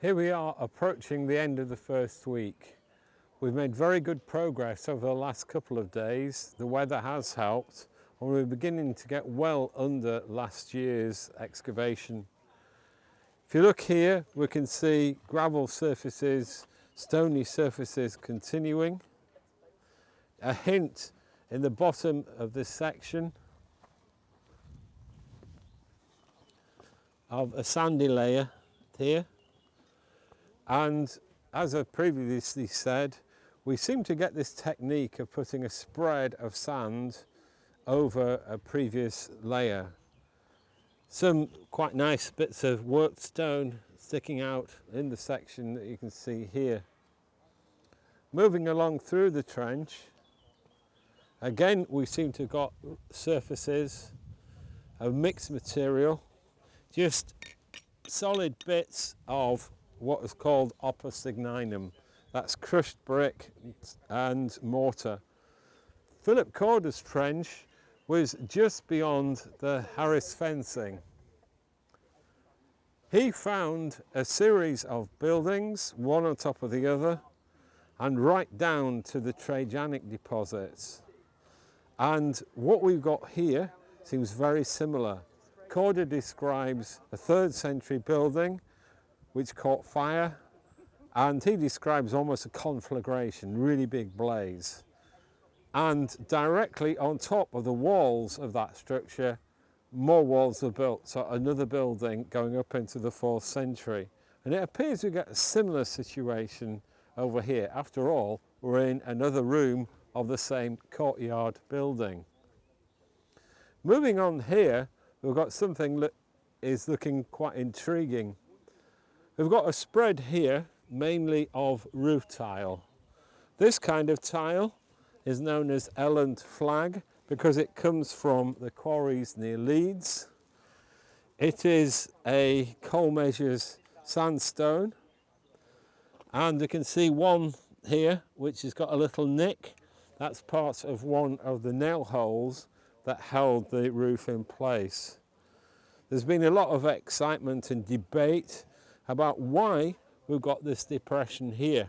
Here we are approaching the end of the first week. We've made very good progress over the last couple of days. The weather has helped and we're beginning to get well under last year's excavation. If you look here, we can see gravel surfaces, stony surfaces continuing. A hint in the bottom of this section of a sandy layer here. And as I previously said, we seem to get this technique of putting a spread of sand over a previous layer. Some quite nice bits of worked stone sticking out in the section that you can see here. Moving along through the trench, again we seem to have got surfaces of mixed material, just solid bits of what is called opposignum. That's crushed brick and mortar. Philip Corder's trench was just beyond the Harris fencing. He found a series of buildings, one on top of the other, and right down to the Trajanic deposits. And what we've got here seems very similar. Corder describes a 3rd century building which caught fire, and he describes almost a conflagration, really big blaze. And directly on top of the walls of that structure, more walls were built, so another building going up into the 4th century. And it appears we get a similar situation over here. After all, we're in another room of the same courtyard building. Moving on here, we've got something that is looking quite intriguing. We've got a spread here, mainly of roof tile. This kind of tile is known as Elland flag because it comes from the quarries near Leeds. It is a coal measures sandstone, and you can see one here which has got a little nick. That's part of one of the nail holes that held the roof in place. There's been a lot of excitement and debate about why we've got this depression here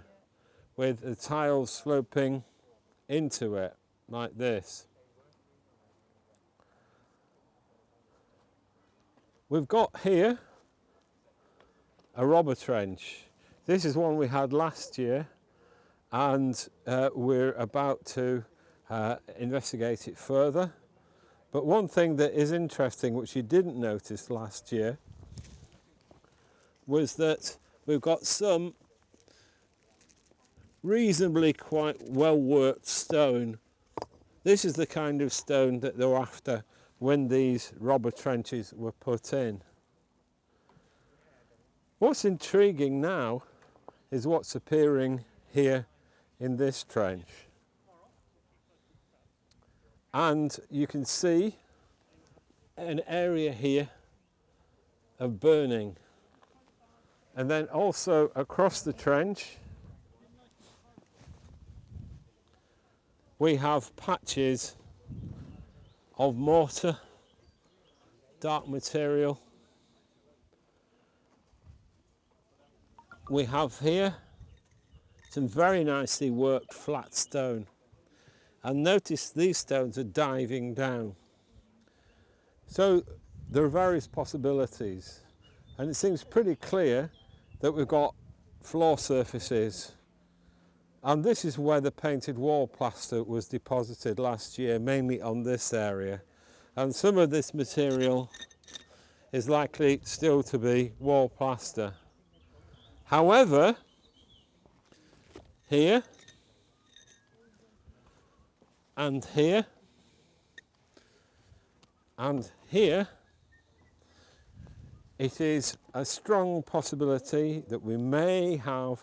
with the tiles sloping into it like this. We've got here a robber trench. This is one we had last year, and we're about to investigate it further. But one thing that is interesting, which you didn't notice last year, was that we've got some reasonably quite well worked stone. This is the kind of stone that they were after when these robber trenches were put in. What's intriguing now is what's appearing here in this trench. And you can see an area here of burning. And then also across the trench, we have patches of mortar, dark material. We have here some very nicely worked flat stone. And notice these stones are diving down. So there are various possibilities. And it seems pretty clear that we've got floor surfaces. And this is where the painted wall plaster was deposited last year, mainly on this area. And some of this material is likely still to be wall plaster. However, here and here and here, it is a strong possibility that we may have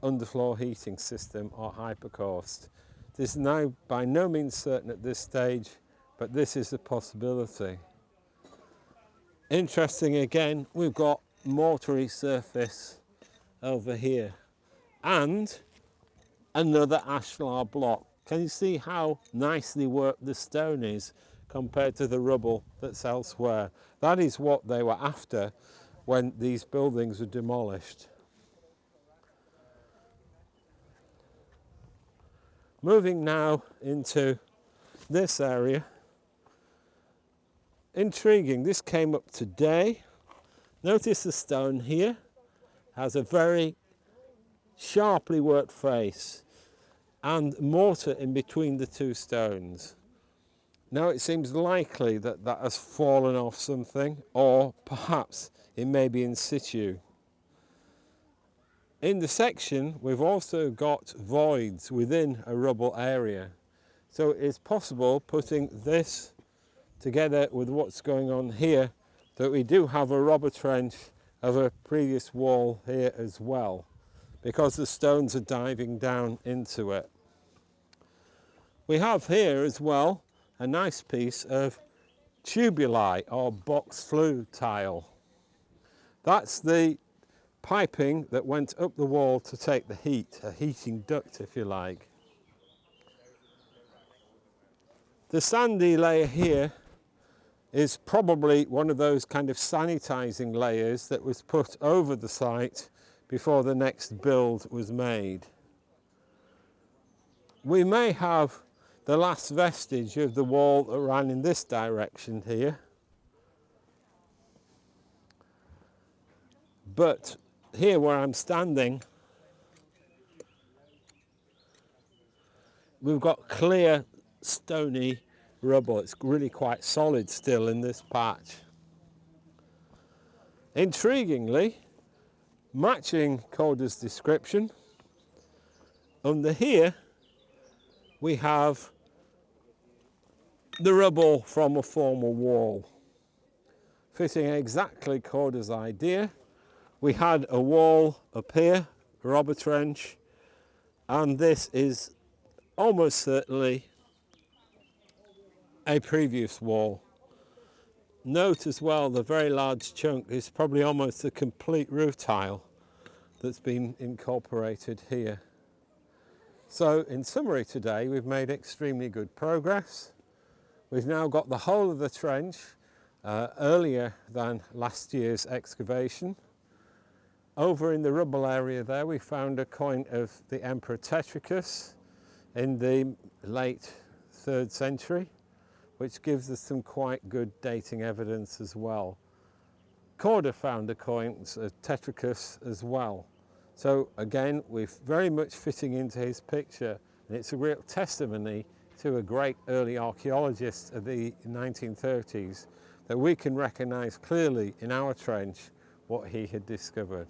underfloor heating system or hypercaust. This is now by no means certain at this stage, but this is a possibility. Interesting again, we've got mortary surface over here and another ashlar block. Can you see how nicely worked the stone is compared to the rubble that's elsewhere? That is what they were after when these buildings were demolished. Moving now into this area. Intriguing, this came up today. Notice the stone here has a very sharply worked face and mortar in between the two stones. Now it seems likely that that has fallen off something, or perhaps it may be in situ. In the section we've also got voids within a rubble area, so it's possible, putting this together with what's going on here, that we do have a robber trench of a previous wall here as well, because the stones are diving down into it. We have here as well a nice piece of tubuli or box flue tile. That's the piping that went up the wall to take the heat, a heating duct if you like. The sandy layer here is probably one of those kind of sanitizing layers that was put over the site before the next build was made. We may have the last vestige of the wall that ran in this direction here, but here where I'm standing, we've got clear stony rubble. It's really quite solid still in this patch. Intriguingly, matching Corder's description, under here we have the rubble from a former wall, fitting exactly Corder's idea. We had a wall up here, a robber trench, and this is almost certainly a previous wall. Note as well the very large chunk is probably almost a complete roof tile that's been incorporated here. So in summary today, we've made extremely good progress. We've now got the whole of the trench earlier than last year's excavation. Over in the rubble area there, we found a coin of the Emperor Tetricus in the late 3rd century, which gives us some quite good dating evidence as well. Corder found a coin of Tetricus as well. So again, we're very much fitting into his picture, and it's a real testimony to a great early archaeologist of the 1930s that we can recognise clearly in our trench what he had discovered.